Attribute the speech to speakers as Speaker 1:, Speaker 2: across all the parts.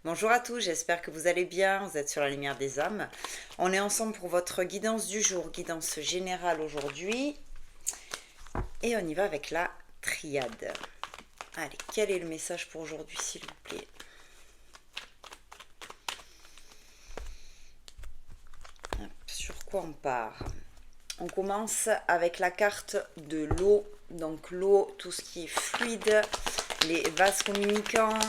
Speaker 1: Bonjour à tous, j'espère que vous allez bien, vous êtes sur la lumière des âmes. On est ensemble pour votre guidance du jour, guidance générale aujourd'hui. Et on y va avec la triade. Allez, quel est le message pour aujourd'hui, s'il vous plaît? Hop, sur quoi on part? On commence avec la carte de l'eau. Donc l'eau, tout ce qui est fluide, les vases communicants.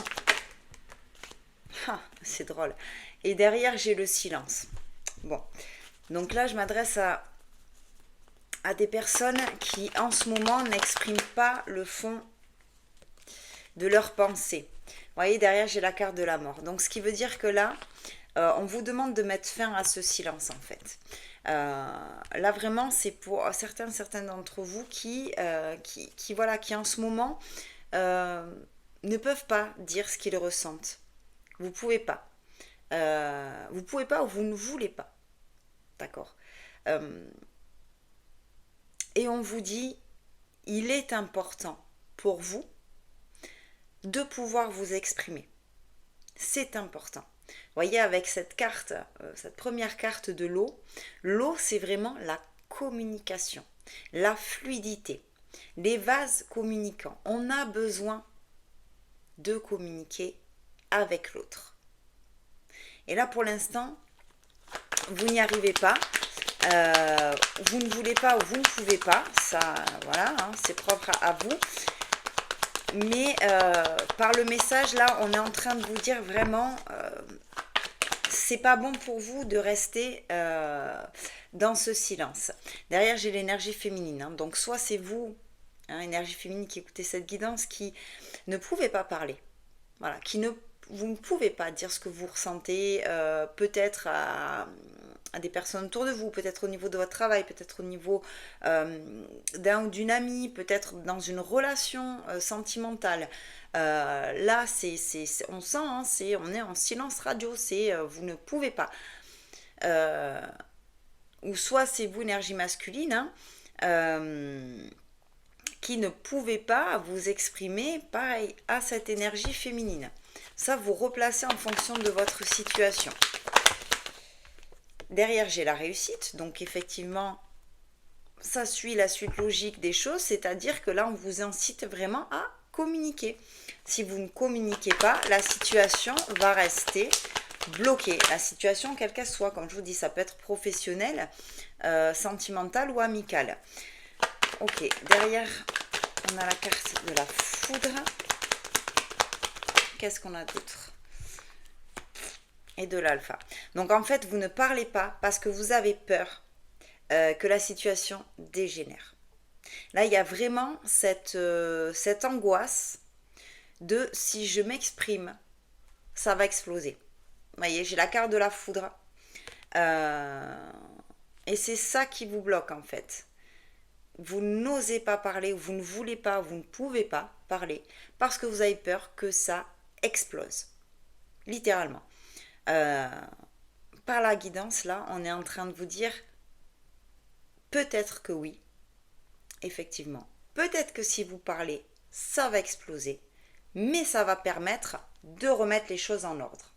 Speaker 1: Ah, c'est drôle. Et derrière, j'ai le silence. Bon, donc là, je m'adresse à des personnes qui, en ce moment, n'expriment pas le fond de leur pensée. Vous voyez, derrière, j'ai la carte de la mort. Donc, ce qui veut dire que là, on vous demande de mettre fin à ce silence, en fait. Là, vraiment, c'est pour certains d'entre vous voilà, qui, en ce moment, ne peuvent pas dire ce qu'ils ressentent. Vous pouvez pas. Vous pouvez pas ou vous ne voulez pas. D'accord. Et on vous dit, il est important pour vous de pouvoir vous exprimer. C'est important. Vous voyez, avec cette carte, cette première carte de l'eau, l'eau, c'est vraiment la communication, la fluidité, les vases communicants. On a besoin de communiquer avec l'autre. Et là, pour l'instant, vous n'y arrivez pas. Vous ne voulez pas ou vous ne pouvez pas, ça, voilà, hein, c'est propre à vous. Mais par le message, là, on est en train de vous dire vraiment, c'est pas bon pour vous de rester dans ce silence. Derrière, j'ai l'énergie féminine. Hein, donc, soit c'est vous, hein, énergie féminine, qui écoutez cette guidance, qui ne pouvez pas parler. Voilà, vous ne pouvez pas dire ce que vous ressentez, peut-être à des personnes autour de vous, peut-être au niveau de votre travail, peut-être au niveau d'un ou d'une amie, peut-être dans une relation sentimentale. Là, on sent, hein, on est en silence radio, vous ne pouvez pas. Ou soit c'est vous, énergie masculine, hein, qui ne pouvez pas vous exprimer pareil à cette énergie féminine. Ça, vous replacez en fonction de votre situation. Derrière, j'ai la réussite. Donc, effectivement, ça suit la suite logique des choses. C'est-à-dire que là, on vous incite vraiment à communiquer. Si vous ne communiquez pas, la situation va rester bloquée. La situation, quelle qu'elle soit, comme je vous dis, ça peut être professionnel, sentimental ou amical. Ok, derrière, on a la carte de la foudre. Qu'est-ce qu'on a d'autre? Et de l'alpha. Donc en fait, vous ne parlez pas parce que vous avez peur que la situation dégénère. Là, il y a vraiment cette angoisse de si je m'exprime, ça va exploser. Vous voyez, j'ai la carte de la foudre. Et c'est ça qui vous bloque en fait. Vous n'osez pas parler, vous ne voulez pas, vous ne pouvez pas parler parce que vous avez peur que ça explose. Littéralement. Par la guidance, là, on est en train de vous dire peut-être que oui, effectivement. Peut-être que si vous parlez, ça va exploser, mais ça va permettre de remettre les choses en ordre,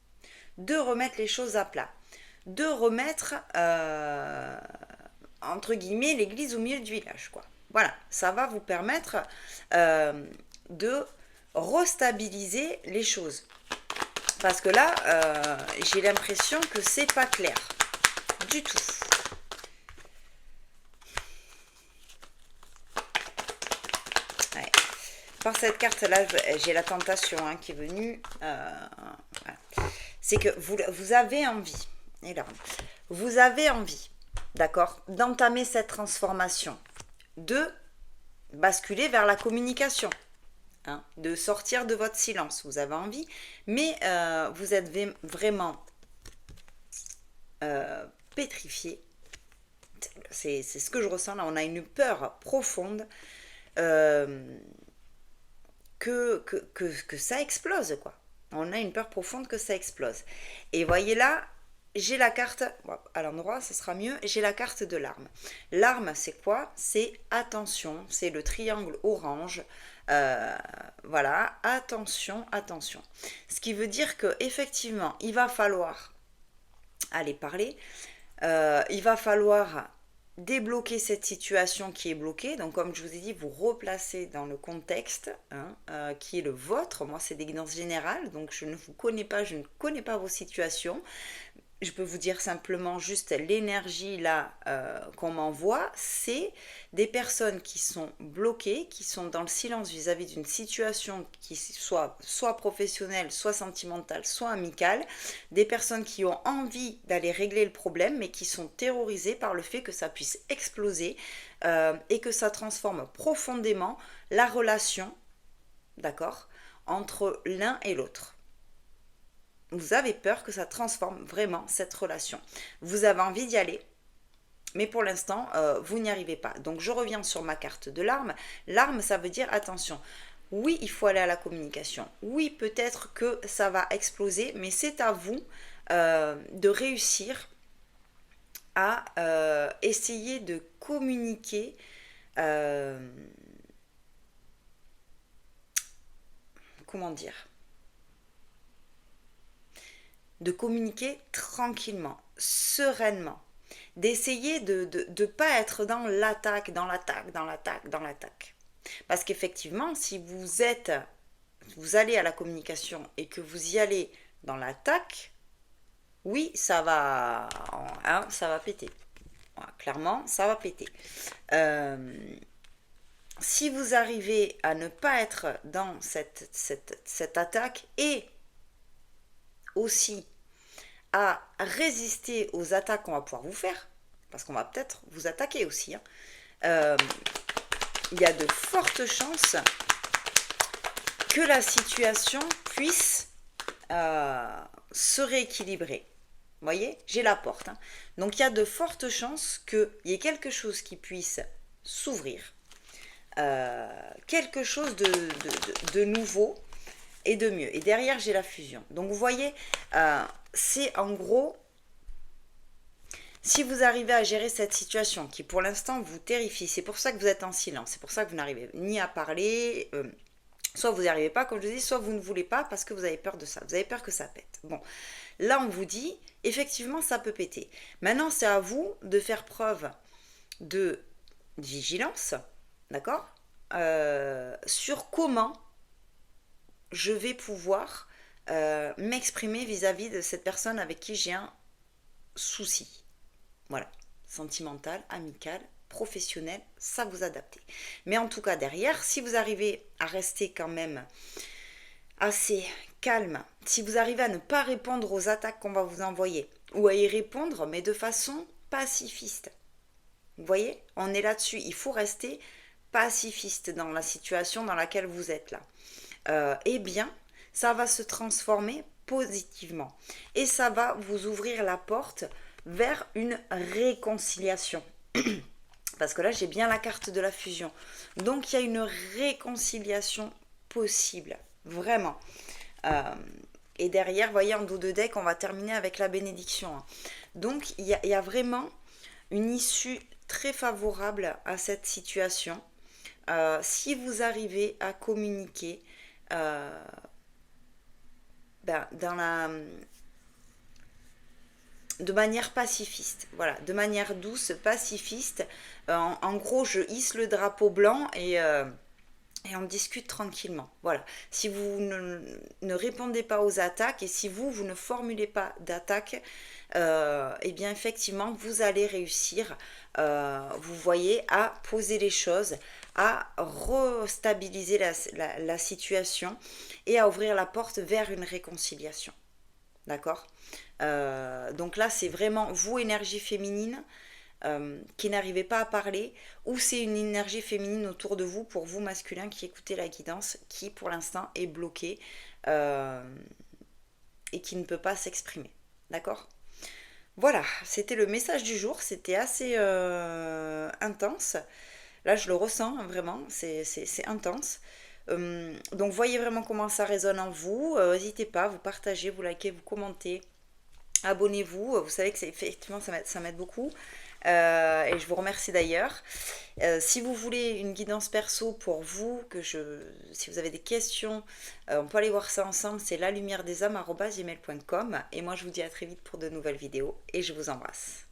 Speaker 1: de remettre les choses à plat, de remettre, entre guillemets, l'église au milieu du village, quoi. Voilà, ça va vous permettre de restabiliser les choses. Parce que là, j'ai l'impression que c'est pas clair du tout. Ouais. Par cette carte-là, j'ai la tentation hein, qui est venue. Voilà. C'est que vous avez envie, et là, vous avez envie, d'accord, d'entamer cette transformation, de basculer vers la communication. Hein, de sortir de votre silence, vous avez envie, mais vous êtes vraiment pétrifié. C'est ce que je ressens là, on a une peur profonde que ça explose, quoi. On a une peur profonde que ça explose. Et voyez là, j'ai la carte, bon, à l'endroit, ça sera mieux, j'ai la carte de l'arme. L'arme, c'est quoi? C'est attention, c'est le triangle orange. Voilà, attention, attention. Ce qui veut dire que effectivement, il va falloir aller parler, il va falloir débloquer cette situation qui est bloquée. Donc comme je vous ai dit, vous replacez dans le contexte hein, qui est le vôtre. Moi, c'est des guidances générales, donc je ne vous connais pas, je ne connais pas vos situations. Je peux vous dire simplement juste l'énergie là qu'on m'envoie, c'est des personnes qui sont bloquées, qui sont dans le silence vis-à-vis d'une situation qui soit professionnelle, soit sentimentale, soit amicale, des personnes qui ont envie d'aller régler le problème, mais qui sont terrorisées par le fait que ça puisse exploser et que ça transforme profondément la relation, d'accord, entre l'un et l'autre. Vous avez peur que ça transforme vraiment cette relation. Vous avez envie d'y aller, mais pour l'instant, vous n'y arrivez pas. Donc je reviens sur ma carte de l'arme. L'arme, ça veut dire attention. Oui, il faut aller à la communication. Oui, peut-être que ça va exploser, mais c'est à vous de réussir à essayer de communiquer comment dire, de communiquer tranquillement, sereinement, d'essayer de ne pas être dans l'attaque, dans l'attaque, dans l'attaque, dans l'attaque. Parce qu'effectivement, si vous allez à la communication et que vous y allez dans l'attaque, oui, ça va péter. Voilà, clairement, ça va péter. Si vous arrivez à ne pas être dans cette attaque et aussi à résister aux attaques qu'on va pouvoir vous faire, parce qu'on va peut-être vous attaquer aussi, hein, il y a de fortes chances que la situation puisse se rééquilibrer. Vous voyez, j'ai la porte. Hein. Donc il y a de fortes chances qu'il y ait quelque chose qui puisse s'ouvrir, quelque chose de nouveau et de mieux. Et derrière, j'ai la fusion. Donc vous voyez, c'est en gros, si vous arrivez à gérer cette situation qui pour l'instant vous terrifie, c'est pour ça que vous êtes en silence, c'est pour ça que vous n'arrivez ni à parler, soit vous n'y arrivez pas, comme je dis, soit vous ne voulez pas parce que vous avez peur de ça, vous avez peur que ça pète. Bon, là on vous dit, effectivement ça peut péter. Maintenant c'est à vous de faire preuve de vigilance, d'accord, sur comment je vais pouvoir m'exprimer vis-à-vis de cette personne avec qui j'ai un souci. Voilà, sentimental, amical, professionnel, ça vous adaptez. Mais en tout cas derrière, si vous arrivez à rester quand même assez calme, si vous arrivez à ne pas répondre aux attaques qu'on va vous envoyer, ou à y répondre, mais de façon pacifiste. Vous voyez, on est là-dessus, il faut rester pacifiste dans la situation dans laquelle vous êtes là. Eh bien, ça va se transformer positivement. Et ça va vous ouvrir la porte vers une réconciliation. Parce que là, j'ai bien la carte de la fusion. Donc, il y a une réconciliation possible. Vraiment. Et derrière, vous voyez, en dos de deck, on va terminer avec la bénédiction. Donc, il y a vraiment une issue très favorable à cette situation. Si vous arrivez à communiquer de manière pacifiste, voilà, de manière douce, pacifiste. En gros, je hisse le drapeau blanc et on discute tranquillement. Voilà. Si vous ne répondez pas aux attaques et si vous ne formulez pas d'attaque, eh bien effectivement, vous allez réussir, vous voyez, à poser les choses, à restabiliser la situation et à ouvrir la porte vers une réconciliation. D'accord ? Donc là, c'est vraiment vous, énergie féminine, qui n'arrivez pas à parler, ou c'est une énergie féminine autour de vous, pour vous, masculin, qui écoutez la guidance, qui pour l'instant est bloqué et qui ne peut pas s'exprimer. D'accord ? Voilà, c'était le message du jour, c'était assez intense. Là, je le ressens, hein, vraiment, c'est intense. Donc, voyez vraiment comment ça résonne en vous. N'hésitez pas, vous partagez, vous likez, vous commentez. Abonnez-vous, vous savez que c'est effectivement ça m'aide beaucoup. Et je vous remercie d'ailleurs. Si vous voulez une guidance perso pour vous, si vous avez des questions, on peut aller voir ça ensemble. C'est lalumièredeshommes@gmail.com. Et moi, je vous dis à très vite pour de nouvelles vidéos et je vous embrasse.